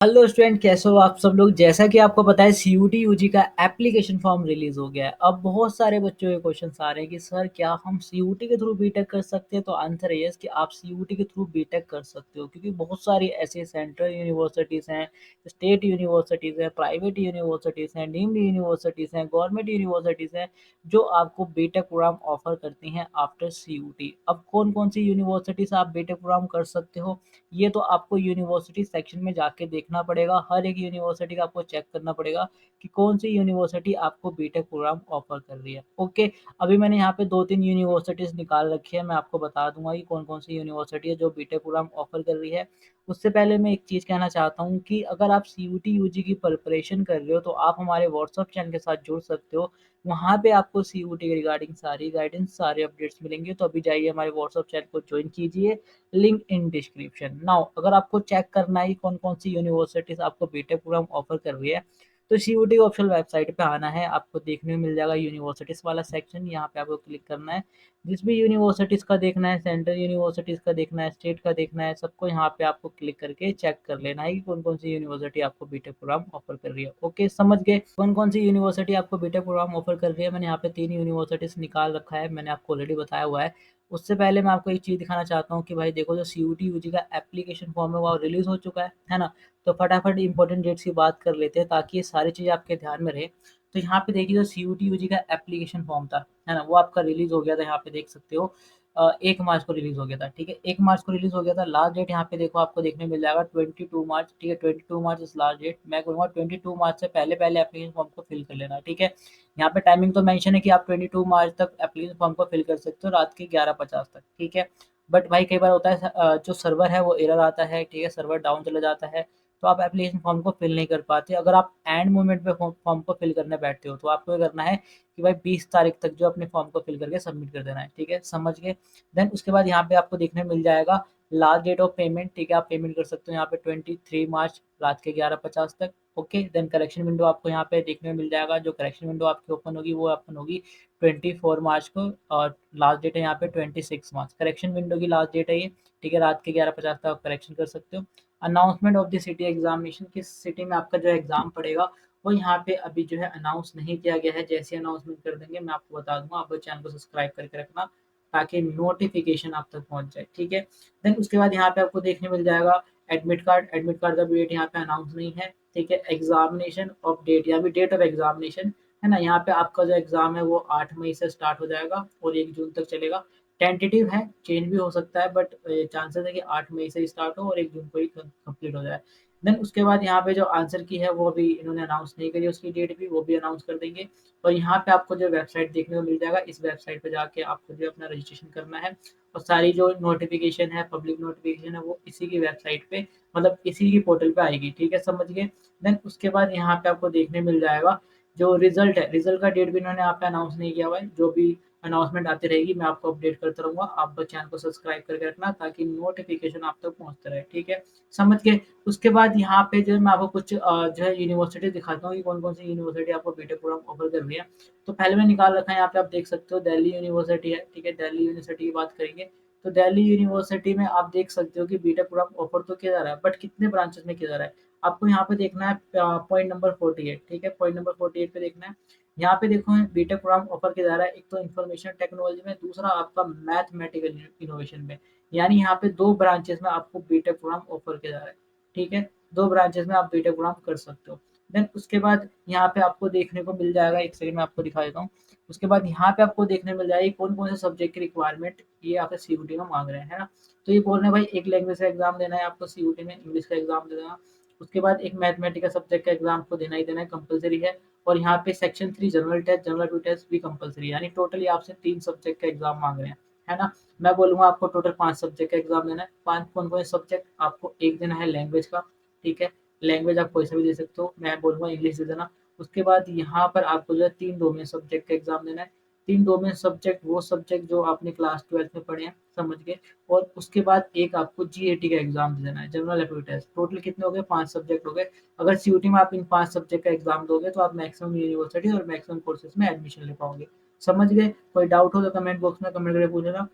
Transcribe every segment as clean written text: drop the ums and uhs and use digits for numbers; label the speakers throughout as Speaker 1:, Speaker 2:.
Speaker 1: Hello student, कैसे हो आप सब लोग। जैसा कि आपको पता है सीयूटी यूजी का एप्लीकेशन फॉर्म रिलीज हो गया है। अब बहुत सारे बच्चों के क्वेश्चंस आ रहे हैं कि सर क्या हम सीयूटी के थ्रू बीटेक कर सकते हैं। तो आंसर है यस कि आप सीयूटी के थ्रू बीटेक कर सकते हो, क्योंकि बहुत सारी ऐसी सेंट्रल यूनिवर्सिटीज़ हैं, स्टेट यूनिवर्सिटीज़ हैं, प्राइवेट यूनिवर्सिटीज़ हैं, डीम्ड यूनिवर्सिटीज़ हैं, गवर्नमेंट यूनिवर्सिटीज़ हैं, जो आपको बीटेक प्रोग्राम ऑफर करती हैं आफ्टर सीयूटी। अब कौन कौन सी यूनिवर्सिटी से आप बीटेक प्रोग्राम कर सकते हो, ये तो आपको यूनिवर्सिटी सेक्शन में जाके देखना पड़ेगा। हर एक यूनिवर्सिटी का आपको चेक करना पड़ेगा कि कौन सी यूनिवर्सिटी आपको बीटेक प्रोग्राम ऑफर कर रही है। ओके, अभी मैंने यहाँ पे 2-3 यूनिवर्सिटीज़ निकाल रखी है, मैं आपको बता दूंगा कि कौन कौन सी यूनिवर्सिटी है जो बीटेक प्रोग्राम ऑफर कर रही है। उससे पहले मैं एक चीज़ कहना चाहता हूँ कि अगर आप सीयूटी यूजी की प्रिपरेशन कर रहे हो तो आप हमारे व्हाट्सअप चैनल के साथ जुड़ सकते हो। वहाँ पे आपको सीयूटी के रिगार्डिंग सारी गाइडेंस, सारे अपडेट्स मिलेंगे। तो अभी जाइए हमारे व्हाट्सअप चैनल को ज्वाइन कीजिए, लिंक इन डिस्क्रिप्शन। नाउ अगर आपको चेक करना है कौन कौन सी यूनिवर्सिटीज आपको बीटेक प्रोग्राम ऑफर कर रही है, तो सीयूटी ऑफिशियल वेबसाइट पे आना है। आपको देखने में मिल जाएगा यूनिवर्सिटीज वाला सेक्शन, यहाँ पे आपको क्लिक करना है। जिस भी यूनिवर्सिटीज का देखना है, सेंट्रल यूनिवर्सिटीज का देखना है, स्टेट का देखना है, सबको यहाँ पे आपको क्लिक करके चेक कर लेना है कि कौन कौन सी यूनिवर्सिटी आपको बीटेक प्रोग्राम ऑफर कर रही है। ओके, समझ गए कौन कौन सी यूनिवर्सिटी आपको बीटेक प्रोग्राम ऑफर कर रही है। मैंने यहाँ पे 3 यूनिवर्सिटीज निकाल रखा है, मैंने आपको ऑलरेडी बताया हुआ है। उससे पहले मैं आपको एक चीज़ दिखाना चाहता हूँ कि भाई देखो, जो सीयूटी यूजी का एप्लीकेशन फॉर्म है वो रिलीज हो चुका है ना। तो फटाफट इंपॉर्टेंट डेट्स की बात कर लेते हैं ताकि ये सारी चीज़ें आपके ध्यान में रहे। तो यहाँ पे देखिए, जो सीयूटी यूजी का एप्लीकेशन फॉर्म था, है ना, वो आपका रिलीज हो गया था। यहाँ पे देख सकते हो 1 मार्च को रिलीज हो गया था। ठीक है, 1 मार्च को रिलीज हो गया था। लास्ट डेट यहाँ पे देखो आपको देखने मिल जाएगा 22 मार्च। ठीक है, 22 मार्च इज लास्ट डेट। मैं कहूँगा 22 मार्च से पहले पहले एप्लीकेशन फॉर्म को फिल कर लेना। ठीक है, यहाँ पे टाइमिंग तो मेंशन है कि आप 22 मार्च तक एप्लीकेशन फॉर्म को फिल कर सकते हो, रात के 11:50 तक। ठीक है, बट भाई कई बार होता है जो सर्वर है वो एरर आता है। ठीक है, सर्वर डाउन चला जाता है, तो आप एप्लीकेशन फॉर्म को फिल नहीं कर पाते। अगर आप एंड मोमेंट पे फॉर्म को फिल करने बैठते हो तो आपको ये करना है कि भाई 20 तारीख तक जो अपने फॉर्म को फिल करके सबमिट कर देना है। ठीक है, समझ गए। देन उसके बाद यहाँ पे आपको देखने मिल जाएगा लास्ट डेट ऑफ पेमेंट। ठीक है, आप पेमेंट कर सकते हो यहाँ पे 23 मार्च रात के 11:50 तक। ओके, देन करेक्शन विंडो आपको यहाँ पे देखने में मिल जाएगा। जो करेक्शन विंडो आपकी ओपन होगी वो ओपन होगी 24 मार्च को, और लास्ट डेट है यहाँ पे 26 मार्च। करेक्शन विंडो की लास्ट डेट है ये। ठीक है, रात के 11:50 तक आप करेक्शन कर सकते हो। Announcement of the city examination, किस सिटी में आपका जो एग्जाम पड़ेगा वो यहाँ पे अभी जो है अनाउंस नहीं किया गया है। जैसे अनाउंसमेंट कर देंगे मैं आपको बता दूंगा। आप चैनल को सब्सक्राइब करके रखना ताकि नोटिफिकेशन आप तक पहुंच जाए। ठीक है, देन उसके बाद यहाँ पे आपको देखने मिल जाएगा एडमिट कार्ड। एडमिट कार्ड का डेट यहाँ पे अनाउंस नहीं है। ठीक है, एग्जामिनेशन ऑफ डेट, या फिर डेट ऑफ एग्जामिनेशन, है ना, यहाँ पे आपका जो एग्जाम है वो 8 मई से स्टार्ट हो जाएगा और 1 जून तक चलेगा। टेंटेटिव है, चेंज भी हो सकता है, बट चांसेस है कि 8 मई से स्टार्ट हो और 1 जून को ही कंप्लीट हो जाए। देन उसके बाद यहाँ पे जो आंसर की है वो अभी इन्होंने अनाउंस नहीं करी, उसकी डेट भी वो भी अनाउंस कर देंगे। और यहाँ पे आपको जो वेबसाइट देखने को मिल जाएगा, इस वेबसाइट पे जाके आपको जो अपना रजिस्ट्रेशन करना है। और सारी जो नोटिफिकेशन है, पब्लिक नोटिफिकेशन है, वो इसी की वेबसाइट पे, मतलब इसी की पोर्टल पे आएगी। ठीक है, समझ गए। देन उसके बाद यहाँ पे आपको देखने मिल जाएगा जो रिजल्ट है। रिजल्ट का डेट भी इन्होंने यहाँ पे अनाउंस नहीं किया हुआ है। जो भी अनाउंसमेंट आती रहेगी मैं आपको अपडेट करता रहूंगा। आप बस चैनल को सब्सक्राइब करके रखना ताकि नोटिफिकेशन आप तक पहुंचते रहे। ठीक है, समझ गए। उसके बाद यहाँ पे जो है मैं आपको कुछ जो है यूनिवर्सिटी दिखाता हूँ कि कौन कौन सी यूनिवर्सिटी आपको बीटेक प्रोग्राम ऑफर कर रही है। तो पहले मैंने निकाल रखा है, यहाँ पे आप देख सकते हो दिल्ली यूनिवर्सिटी है। ठीक है, दिल्ली यूनिवर्सिटी की बात करेंगे तो दिल्ली यूनिवर्सिटी में आप देख सकते हो कि बीटेक प्रोग्राम ऑफर तो किया जा रहा है, बट कितने ब्रांचेस में किया जा रहा है आपको यहाँ पे देखना है। Point number 48। ठीक है, पॉइंट नंबर 48 पे देखना है। यहाँ पे देखो बीटेक प्रोग्राम ऑफर किया जा रहा है, एक तो इंफॉर्मेशन टेक्नोलॉजी में, दूसरा आपका मैथमेटिकल इनोवेशन में। यानी यहाँ पे 2 ब्रांचेस में आपको बीटेक प्रोग्राम ऑफर किया जा रहा है। ठीक है, 2 ब्रांचेस में आप बीटेक प्रोग्राम कर सकते हो। देन उसके बाद यहाँ पे आपको देखने को मिल जाएगा, एक सेकंड में आपको दिखा देता हूँ। उसके बाद यहाँ पे आपको देखने मिल जाएगी कौन कौन से सब्जेक्ट की रिक्वायरमेंट ये आपके सीयूटी में मांग रहे हैं, है ना। तो ये बोल रहे हैं भाई एक लैंग्वेज का एग्जाम देना है आपको सीयूटी में, इंग्लिश का एग्जाम देना। उसके बाद एक मैथमेटिकल सब्जेक्ट का एग्जाम को देना ही देना है, कंपलसरी है। और यहाँ पे section 3 general test, general two test भी कंपलसरी है। यानी टोटली आपसे 3 सब्जेक्ट का एग्जाम मांग रहे हैं, है ना। मैं बोलूंगा आपको टोटल 5 सब्जेक्ट का एग्जाम देना है। 5 कौन कौन से सब्जेक्ट आपको, एक देना है लैंग्वेज का। ठीक है, लैंग्वेज आप कोई सा भी दे सकते हो, मैं बोलूंगा इंग्लिश दे देना। उसके बाद यहाँ पर आपको जो है 3 डोमेन सब्जेक्ट का एग्जाम देना है। 3 डोमेन सब्जेक्ट वो सब्जेक्ट जो आपने क्लास 12 में पढ़े हैं, समझ गए। और उसके बाद एक आपको जीएटी का एग्जाम दे देना है, जनरल एप्टीट्यूड टेस्ट। टोटल कितने हो गए, 5 सब्जेक्ट हो गए। अगर सीयूटी में आप इन 5 सब्जेक्ट का एग्जाम दोगे तो आप मैक्सिमम यूनिवर्सिटी और मैक्सिमम कोर्सेज में एडमिशन ले पाओगे। समझ गए। कोई डाउट हो तो कमेंट बॉक्स में कमेंट करके पूछ लेना।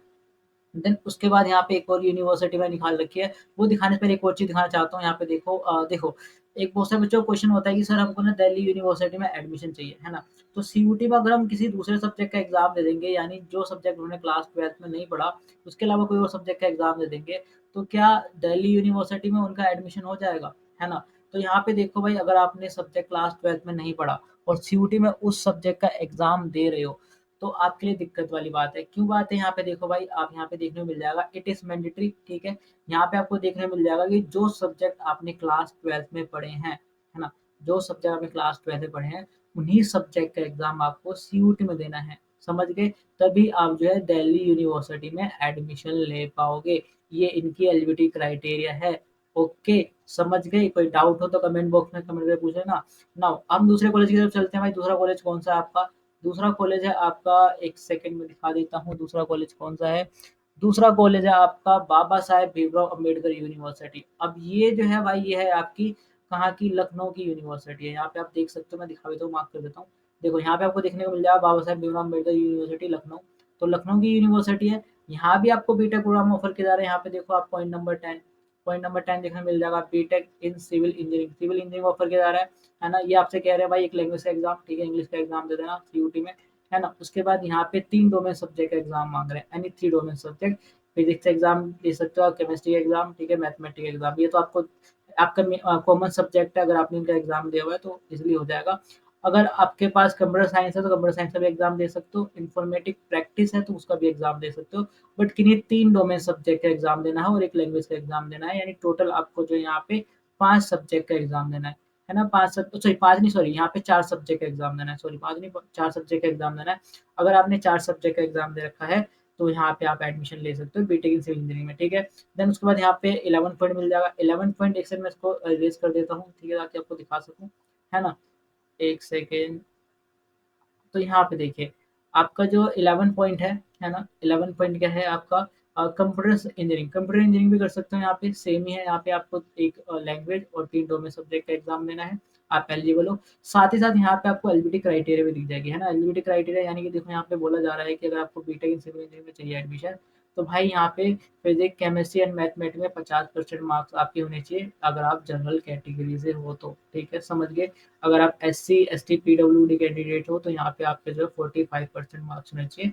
Speaker 1: देन उसके बाद यहाँ पे एक और यूनिवर्सिटी मैंने निकाल रखी है, वो दिखाने से पहले एक और चीज़ दिखाना चाहता हूँ, यहाँ पे देखो देखो, एक बहुत सारे बच्चों को क्वेश्चन होता है कि सर हमको ना दिल्ली यूनिवर्सिटी में एडमिशन चाहिए, है ना? तो सीयूटी में अगर हम किसी दूसरे सब्जेक्ट का एग्ज़ाम दे देंगे, यानी जो सब्जेक्ट उन्होंने क्लास 12th में नहीं पढ़ा, उसके अलावा कोई और सब्जेक्ट का एग्ज़ाम दे देंगे, तो क्या दिल्ली यूनिवर्सिटी में उनका एडमिशन हो जाएगा, है ना? तो यहाँ पे देखो भाई, अगर आपने सब्जेक्ट क्लास 12th में नहीं पढ़ा और सीयूटी में उस सब्जेक्ट का एग्ज़ाम दे रहे हो, तो आपके लिए दिक्कत वाली बात है। क्यों बात है यहाँ पे देखो भाई, आप यहाँ पे देखने को मिल जाएगा इट इज़ मैंडेटरी, ठीक है? यहाँ पे आपको देखने को मिल जाएगा कि जो सब्जेक्ट आपने क्लास 12th में पढ़े हैं, है ना? जो सब्जेक्ट आपने क्लास 12th में पढ़े हैं, उन्हीं सब्जेक्ट का एग्ज़ाम आपको सीयूटी में देना है, समझ गए? तभी आप जो है दिल्ली यूनिवर्सिटी में एडमिशन ले पाओगे। ये इनकी एलिजिबिलिटी क्राइटेरिया है। ओके, समझ गए? कोई डाउट हो तो कमेंट बॉक्स में कमेंट करके पूछ लेना। नाउ हम दूसरे कॉलेज की तरफ चलते हैं भाई, दूसरा कॉलेज कौन-सा है आपका? दूसरा कॉलेज है आपका, एक सेकंड में दिखा देता हूँ दूसरा कॉलेज कौन-सा है। दूसरा कॉलेज है आपका बाबा साहेब भीमराव अम्बेडकर यूनिवर्सिटी। अब ये जो है भाई, ये है आपकी कहाँ की? लखनऊ की यूनिवर्सिटी है। यहाँ पे आप देख सकते हो, मैं दिखा देता हूँ, मार्क कर देता हूँ। देखो यहाँ पे आपको देखने को मिल जाएगा बाबा साहेब भीमराव अम्बेडकर यूनिवर्सिटी लखनऊ। तो लखनऊ की यूनिवर्सिटी है। यहाँ भी आपको बीटेक प्रोग्राम ऑफर किया जा रहा है। यहाँ पे देखो आप पॉइंट नंबर 10 देखने को मिल जाएगा, B Tech in civil engineering. Civil engineering offer किया जा रहा है ना? ये आपसे कह रहे हैं भाई एक लैंग्वेज का एग्ज़ाम, ठीक है? इंग्लिश का एग्ज़ाम दे देना सीयूटी में, है ना? उसके बाद यहाँ पे 3 डोमेन सब्जेक्ट का एग्ज़ाम माँग रहे हैं, any 3 domain subject. Physics exam दे सकते हो आप, केमिस्ट्री एग्ज़ाम, ठीक है? Mathematics exam. ये तो आपको आपका कॉमन सब्जेक्ट है, अगर आपने इनका एग्ज़ाम दिया हुआ है तो ईज़िली हो जाएगा। अगर आपके पास कंप्यूटर साइंस है तो कंप्यूटर साइंस का भी एग्ज़ाम दे सकते हो, इन्फॉर्मेटिक प्रैक्टिस है तो उसका भी एग्ज़ाम दे सकते हो। बट किन्हीं 3 डोमेन सब्जेक्ट का एग्ज़ाम देना है और 1 लैंग्वेज का एग्ज़ाम देना है, यानी टोटल आपको जो यहाँ पे 5 सब्जेक्ट का एग्ज़ाम देना है ना? 5 सॉरी 5 नहीं, सॉरी यहाँ पे 4 सब्जेक्ट का एग्ज़ाम देना है, सॉरी 5 नहीं 4 सब्जेक्ट का एग्ज़ाम देना है। अगर आपने 4 सब्जेक्ट का एग्ज़ाम दे रखा है, तो यहाँ पे आप एडमिशन ले सकते हो बीटेक इन सिविल इंजीनियरिंग में, ठीक है? देन उसके बाद यहाँ पे 11 पॉइंट मिल जाएगा। 11 पॉइंट एक सेकंड मैं इसको इरेज़ कर देता हूँ, ठीक है? ताकि आपको दिखा सकूँ, है ना? 1 सेकंड। तो यहाँ पे देखिए, आपका जो 11 पॉइंट है ना? 11 पॉइंट क्या है आपका? Computer engineering. कंप्यूटर इंजीनियरिंग भी कर सकते हो यहाँ पे, सेम ही है। यहाँ पे आपको एक लैंग्वेज और 3 डोमेन सब्जेक्ट का एग्ज़ाम देना है, आप एलिजिबल हो। साथ ही साथ यहाँ पे आपको एलिजिबिलिटी क्राइटेरिया भी दिख जाएगी, है ना? एलिजिबिलिटी क्राइटेरिया यानी कि देखो यहाँ पे बोला जा रहा है कि अगर आपको बीटेक इन सिविल इंजीनियरिंग में चाहिए एडमिशन, तो भाई यहाँ पे फिज़िक्स, केमिस्ट्री एंड मैथमेटिक्स में 50% मार्क्स आपके होने चाहिए, अगर आप जनरल कैटेगरी से हो तो, ठीक है? समझ गए? अगर आप एससी, एसटी, पीडब्ल्यूडी कैंडिडेट हो तो यहाँ पे आपके जो है 45% मार्क्स होने चाहिए,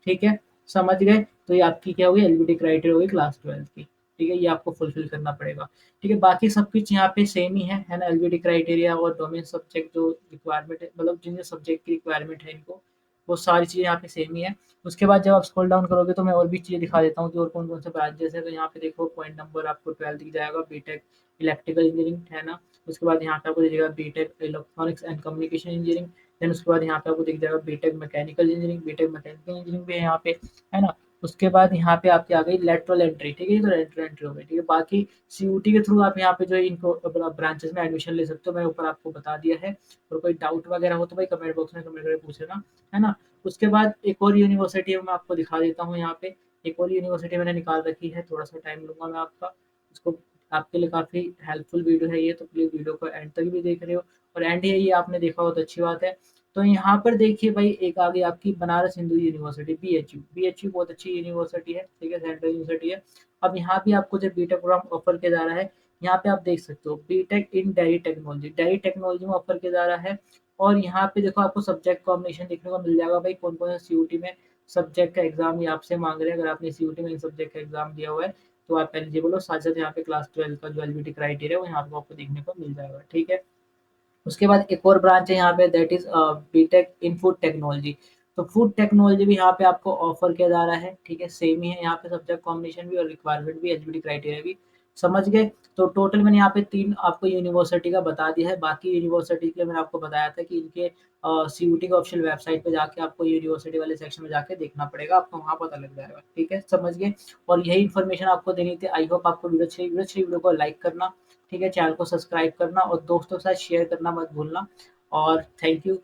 Speaker 1: ठीक है? समझ गए? तो ये आपकी क्या होगी? एलिजिबिलिटी क्राइटेरिया होगी क्लास 12th की, ठीक है? ये आपको फुलफिल करना पड़ेगा, ठीक है? बाकी सब कुछ यहाँ पे सेम ही है ना? एलिजिबिलिटी क्राइटेरिया और डोमेन सब्जेक्ट जो रिक्वायरमेंट है, मतलब जिन सब्जेक्ट की रिक्वायरमेंट है इनको, वो सारी चीज़ें यहाँ पे सेम ही है। उसके बाद जब आप स्क्रॉल डाउन करोगे तो मैं और भी चीज़ें दिखा देता हूँ कि और कौन-कौन से ब्रांचेज़ हैं। तो यहाँ पे देखो पॉइंट नंबर आपको 12 दिख जाएगा, बीटेक इलेक्ट्रिकल इंजीनियरिंग, है ना? उसके बाद यहाँ पे आपको दिखेगा B Tech electronics and communication engineering. Then उसके बाद यहाँ पे आपको दिख जाएगा B Tech mechanical engineering, B Tech mechanical engineering भी है यहाँ पे, है ना? उसके बाद यहाँ पे आपकी आ गई लैटरल एंट्री, ठीक है? ये तो लैटरल एंट्री हो गई, ठीक है? बाकी सीयूटी के थ्रू आप यहाँ पे जो है इनको ब्रांचेज़ में एडमिशन ले सकते हो, मैंने ऊपर आपको बता दिया है। और कोई डाउट वगैरह हो तो भाई कमेंट बॉक्स में कमेंट करके पूछ लेना, है ना? उसके बाद एक और यूनिवर्सिटी है, वो मैं आपको दिखा देता हूँ यहाँ पे। एक और यूनिवर्सिटी मैंने निकाल रखी है, थोड़ा-सा टाइम लूँगा मैं आपका। इसको आपके लिए काफ़ी हेल्पफुल वीडियो है ये, तो प्लीज़ वीडियो को एंड तक भी देख रहे हो, और एंड ये आपने देखा हो तो अच्छी बात है। तो यहाँ पर देखिए भाई, एक आ गई आपकी Banaras Hindu university BHU. BHU बहुत अच्छी यूनिवर्सिटी है, ठीक है? सेंट्रल यूनिवर्सिटी है। अब यहाँ भी आपको जो बीटेक प्रोग्राम ऑफर किया जा रहा है, यहाँ पे आप देख सकते हो बीटेक इन डेयरी टेक्नोलॉजी, डेयरी टेक्नोलॉजी में ऑफर किया जा रहा है। और यहाँ पे देखो आपको सब्जेक्ट कॉम्बिनेशन देखने को मिल जाएगा भाई, कौन-कौन सा सीयूटी में सब्जेक्ट का एग्ज़ाम ये आपसे माँग रहे हैं। अगर आपने सीयूटी में इन सब्जेक्ट का एग्ज़ाम दिया हुआ है, तो आप एलिजिबल हो। साथ-साथ यहाँ पे क्लास 12 का जो एलिजिबिलिटी क्राइटेरिया है, वो यहाँ पे आपको देखने को मिल जाएगा, ठीक है? उसके बाद एक और ब्रांच है यहाँ पे, that is B Tech in food technology. तो फूड टेक्नोलॉजी भी यहाँ पे आपको ऑफ़र किया जा रहा है, ठीक है? सेम ही है यहाँ पे, सब्जेक्ट कॉम्बिनेशन भी और रिक्वायरमेंट भी, एलिजिबिलिटी क्राइटेरिया भी, समझ गए? तो टोटल मैंने यहाँ पे 3 आपको यूनिवर्सिटी का बता दिया है। बाकी यूनिवर्सिटी के मैंने आपको बताया था कि इनके सीयूटी के ऑफिशियल वेबसाइट पे जाके आपको यूनिवर्सिटी वाले सेक्शन में जाके देखना पड़ेगा, आपको वहाँ पता लग जाएगा, ठीक है? समझ गए? और यही इन्फॉर्मेशन आपको देनी थी। आई होप आपको वीडियो अच्छी वीडियो को लाइक करना, ठीक है? चैनल को सब्सक्राइब करना और दोस्तों के साथ शेयर करना मत भूलना, और थैंक यू।